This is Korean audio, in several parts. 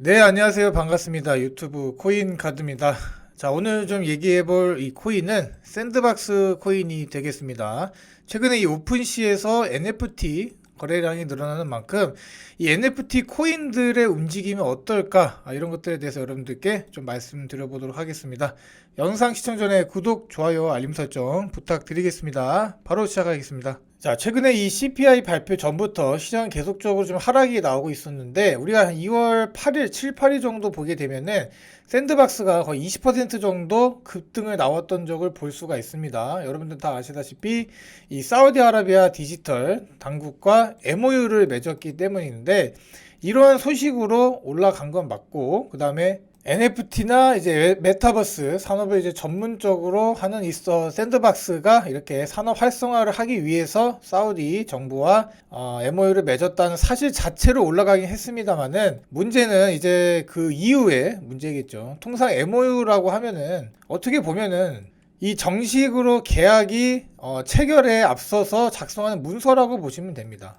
네, 안녕하세요. 반갑습니다. 유튜브 코인 카드입니다. 자, 오늘 좀 얘기해 볼 이 코인은 샌드박스 코인이 되겠습니다. 최근에 이 오픈시에서 NFT 거래량이 늘어나는 만큼 이 NFT 코인들의 움직임이 어떨까? 이런 것들에 대해서 여러분들께 좀 말씀드려 보도록 하겠습니다. 영상 시청 전에 구독, 좋아요, 알림 설정 부탁드리겠습니다. 바로 시작하겠습니다. 자, 최근에 이 CPI 발표 전부터 시장은 계속적으로 좀 하락이 나오고 있었는데, 우리가 한 2월 8일, 7, 8일 정도 보게 되면은 샌드박스가 거의 20% 정도 급등을 나왔던 적을 볼 수가 있습니다. 여러분들 다 아시다시피 이 사우디아라비아 디지털 당국과 MOU를 맺었기 때문인데, 이러한 소식으로 올라간 건 맞고, 그 다음에 NFT나 이제 메타버스 산업을 이제 전문적으로 하는 있어 샌드박스가 이렇게 산업 활성화를 하기 위해서 사우디 정부와 MOU를 맺었다는 사실 자체로 올라가긴 했습니다만은, 문제는 이제 그 이후에 문제겠죠. 통상 MOU라고 하면은 어떻게 보면은 이 정식으로 계약이 체결에 앞서서 작성하는 문서라고 보시면 됩니다.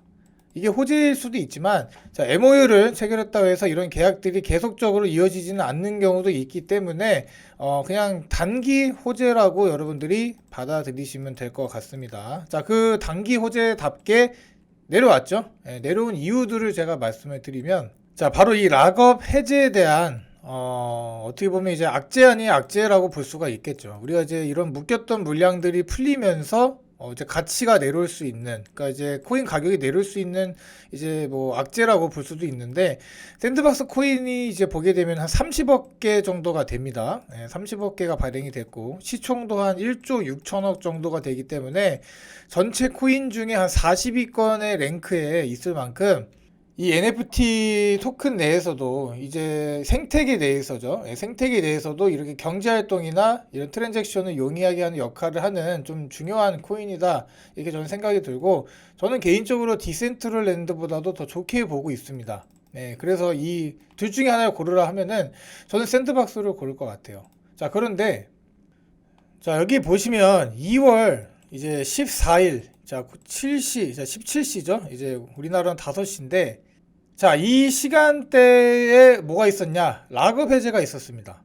이게 호재일 수도 있지만, 자, MOU를 체결했다고 해서 이런 계약들이 계속적으로 이어지지는 않는 경우도 있기 때문에 그냥 단기 호재라고 여러분들이 받아들이시면 될 것 같습니다. 자, 그 단기 호재답게 내려왔죠. 내려온 이유들을 제가 말씀을 드리면, 자, 바로 이 락업 해제에 대한 어떻게 보면 이제 악재 아닌 악재라고 볼 수가 있겠죠. 우리가 이제 이런 묶였던 물량들이 풀리면서 이제 가치가 내려올 수 있는, 그러니까 이제 코인 가격이 내려올 수 있는 이제 뭐 악재라고 볼 수도 있는데, 샌드박스 코인이 이제 보게 되면 한 30억 개 정도가 됩니다. 30억 개가 발행이 됐고, 시총도 한 1조 6천억 정도가 되기 때문에 전체 코인 중에 한 40위권의 랭크에 있을 만큼, 이 NFT 토큰 내에서도 이제 생태계 내에서죠. 생태계 내에서도 이렇게 경제 활동이나 이런 트랜잭션을 용이하게 하는 역할을 하는 좀 중요한 코인이다. 이렇게 저는 생각이 들고, 저는 개인적으로 디센트럴랜드보다도 더 좋게 보고 있습니다. 그래서 이 둘 중에 하나를 고르라 하면은 저는 샌드박스를 고를 것 같아요. 자, 그런데 자, 여기 보시면 2월 이제 14일, 자, 7시, 자, 17시죠. 이제 우리나라는 5시인데, 자, 이 시간대에 뭐가 있었냐? 락업 해제가 있었습니다.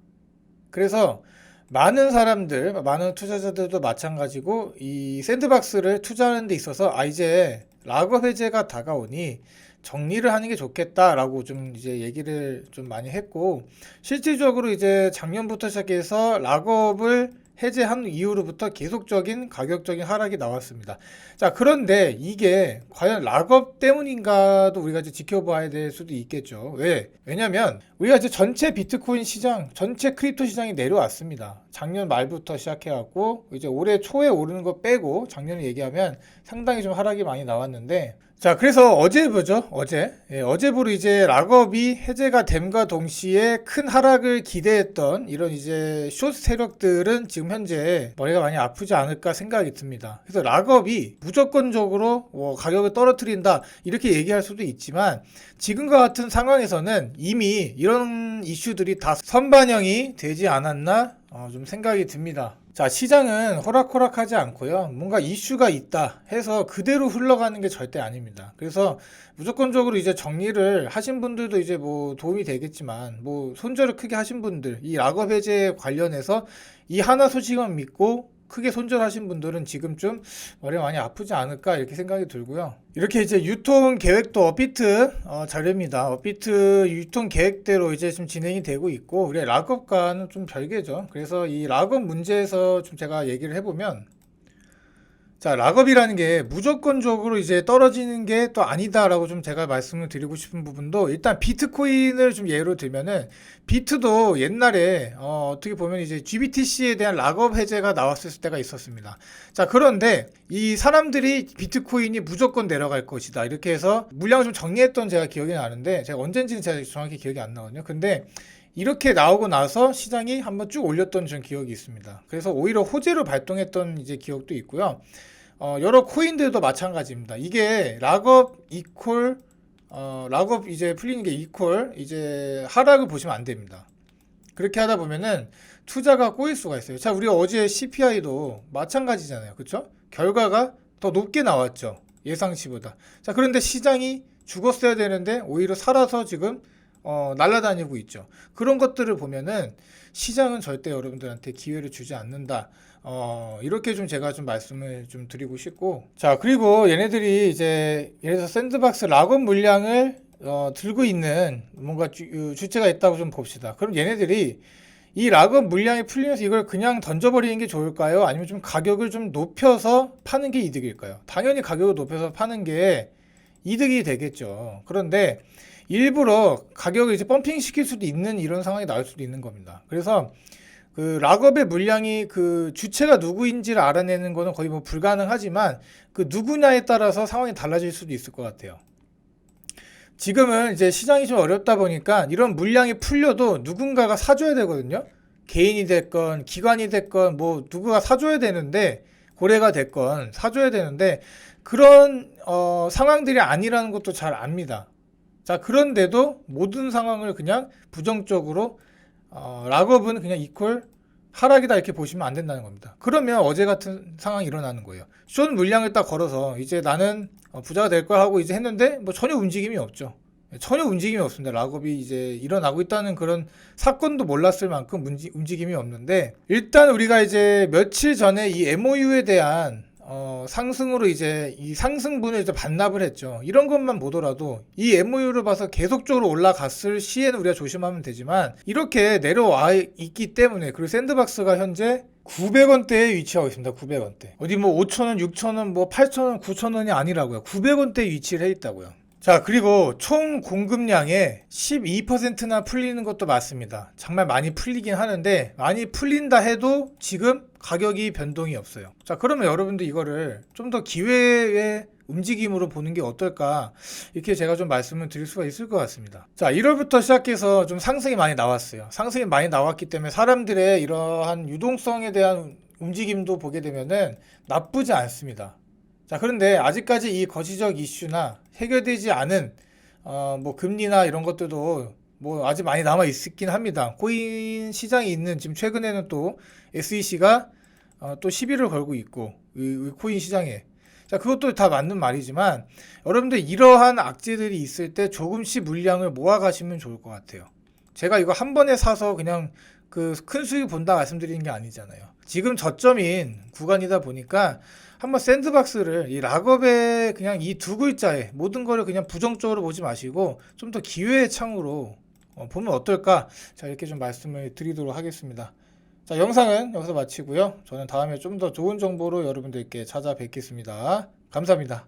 그래서 많은 사람들, 많은 투자자들도 마찬가지고 이 샌드박스를 투자하는 데 있어서 이제 락업 해제가 다가오니 정리를 하는 게 좋겠다라고 좀 이제 얘기를 좀 많이 했고, 실질적으로 이제 작년부터 시작해서 락업을 해제한 이후로부터 계속적인 가격적인 하락이 나왔습니다. 자, 그런데 이게 과연 락업 때문인가도 우리가 이제 지켜봐야 될 수도 있겠죠. 왜냐면 우리가 이제 전체 비트코인 시장, 전체 크립토 시장이 내려왔습니다. 작년 말부터 시작해갖고 이제 올해 초에 오르는 거 빼고 작년을 얘기하면 상당히 좀 하락이 많이 나왔는데, 자, 그래서 어제부죠. 어제부로 이제 락업이 해제가 됨과 동시에 큰 하락을 기대했던 이런 이제 숏 세력들은 지금 현재 머리가 많이 아프지 않을까 생각이 듭니다. 그래서 락업이 무조건적으로 가격을 떨어뜨린다 이렇게 얘기할 수도 있지만, 지금과 같은 상황에서는 이미 이런 이슈들이 다 선반영이 되지 않았나 좀 생각이 듭니다. 자, 시장은 호락호락하지 않고요. 뭔가 이슈가 있다 해서 그대로 흘러가는 게 절대 아닙니다. 그래서 무조건적으로 이제 정리를 하신 분들도 이제 뭐 도움이 되겠지만, 뭐 손절을 크게 하신 분들, 이 락업 해제 관련해서 이 하나 소식만 믿고 크게 손절하신 분들은 지금쯤 머리가 많이 아프지 않을까 이렇게 생각이 들고요. 이렇게 이제 유통 계획도 업비트 자료입니다. 업비트 유통 계획대로 이제 좀 진행이 되고 있고, 우리 락업과는 좀 별개죠. 그래서 이 락업 문제에서 좀 제가 얘기를 해보면, 자, 락업이라는 게 무조건적으로 이제 떨어지는 게 또 아니다라고 좀 제가 말씀을 드리고 싶은 부분도, 일단 비트코인을 좀 예로 들면은, 비트도 옛날에 어떻게 보면 이제 GBTC에 대한 락업 해제가 나왔을 때가 있었습니다. 자, 그런데 이 사람들이 비트코인이 무조건 내려갈 것이다 이렇게 해서 물량을 좀 정리했던 제가 기억이 나는데, 제가 언젠지는 제가 정확히 기억이 안 나거든요. 근데 이렇게 나오고 나서 시장이 한번 쭉 올렸던 전 기억이 있습니다. 그래서 오히려 호재로 발동했던 이제 기억도 있고요. 여러 코인들도 마찬가지입니다. 이게 락업 이퀄 락업 이제 풀리는 게 이퀄 이제 하락을 보시면 안 됩니다. 그렇게 하다 보면은 투자가 꼬일 수가 있어요. 자, 우리가 어제 CPI도 마찬가지잖아요. 그렇죠? 결과가 더 높게 나왔죠. 예상치보다. 자, 그런데 시장이 죽었어야 되는데 오히려 살아서 지금 날아다니고 있죠. 그런 것들을 보면은 시장은 절대 여러분들한테 기회를 주지 않는다. 이렇게 좀 제가 좀 말씀을 좀 드리고 싶고. 자, 그리고 얘네들이 이제 예를 들어서 샌드박스 락업 물량을 들고 있는 뭔가 주체가 있다고 좀 봅시다. 그럼 얘네들이 이 락업 물량이 풀리면서 이걸 그냥 던져버리는 게 좋을까요? 아니면 좀 가격을 좀 높여서 파는 게 이득일까요? 당연히 가격을 높여서 파는 게 이득이 되겠죠. 그런데 일부러 가격을 이제 펌핑 시킬 수도 있는 이런 상황이 나올 수도 있는 겁니다. 그래서 그 락업의 물량이 그 주체가 누구인지를 알아내는 거는 거의 뭐 불가능하지만 그 누구냐에 따라서 상황이 달라질 수도 있을 것 같아요. 지금은 이제 시장이 좀 어렵다 보니까 이런 물량이 풀려도 누군가가 사줘야 되거든요. 개인이 됐건 기관이 됐건 뭐 누구가 사줘야 되는데 고래가 됐건 사줘야 되는데 그런 상황들이 아니라는 것도 잘 압니다. 자, 그런데도 모든 상황을 그냥 부정적으로 락업은 그냥 이퀄 하락이다 이렇게 보시면 안 된다는 겁니다. 그러면 어제 같은 상황이 일어나는 거예요. 숏 물량을 딱 걸어서 이제 나는 부자가 될 거야 하고 이제 했는데 뭐 전혀 움직임이 없죠. 전혀 움직임이 없습니다. 락업이 이제 일어나고 있다는 그런 사건도 몰랐을 만큼 움직임이 없는데 일단 우리가 이제 며칠 전에 이 MOU에 대한 상승으로 이제 이 상승분을 이제 반납을 했죠. 이런 것만 보더라도 이 MOU를 봐서 계속적으로 올라갔을 시에는 우리가 조심하면 되지만 이렇게 내려와 있기 때문에 그리고 샌드박스가 현재 900원대에 위치하고 있습니다. 900원대. 어디 뭐 5,000원, 6,000원, 뭐 8,000원, 9,000원이 아니라고요. 900원대에 위치를 해 있다고요. 자, 그리고 총 공급량의 12%나 풀리는 것도 맞습니다. 정말 많이 풀리긴 하는데 많이 풀린다 해도 지금 가격이 변동이 없어요. 자, 그러면 여러분들 이거를 좀 더 기회의 움직임으로 보는 게 어떨까 이렇게 제가 좀 말씀을 드릴 수가 있을 것 같습니다. 자, 1월부터 시작해서 좀 상승이 많이 나왔어요. 상승이 많이 나왔기 때문에 사람들의 이러한 유동성에 대한 움직임도 보게 되면은 나쁘지 않습니다. 자, 그런데 아직까지 이 거시적 이슈나 해결되지 않은 뭐 금리나 이런 것들도 뭐 아직 많이 남아 있긴 합니다. 코인 시장이 있는 지금 최근에는 또 SEC가 또 시비를 걸고 있고 이 코인 시장에. 자, 그것도 다 맞는 말이지만 여러분들 이러한 악재들이 있을 때 조금씩 물량을 모아 가시면 좋을 것 같아요. 제가 이거 한 번에 사서 그냥 그 큰 수익 본다 말씀드리는 게 아니잖아요. 지금 저점인 구간이다 보니까 한번 샌드박스를 이 락업의 그냥 이 두 글자에 모든 거를 그냥 부정적으로 보지 마시고 좀 더 기회의 창으로 보면 어떨까? 자, 이렇게 좀 말씀을 드리도록 하겠습니다. 자, 영상은 여기서 마치고요. 저는 다음에 좀 더 좋은 정보로 여러분들께 찾아뵙겠습니다. 감사합니다.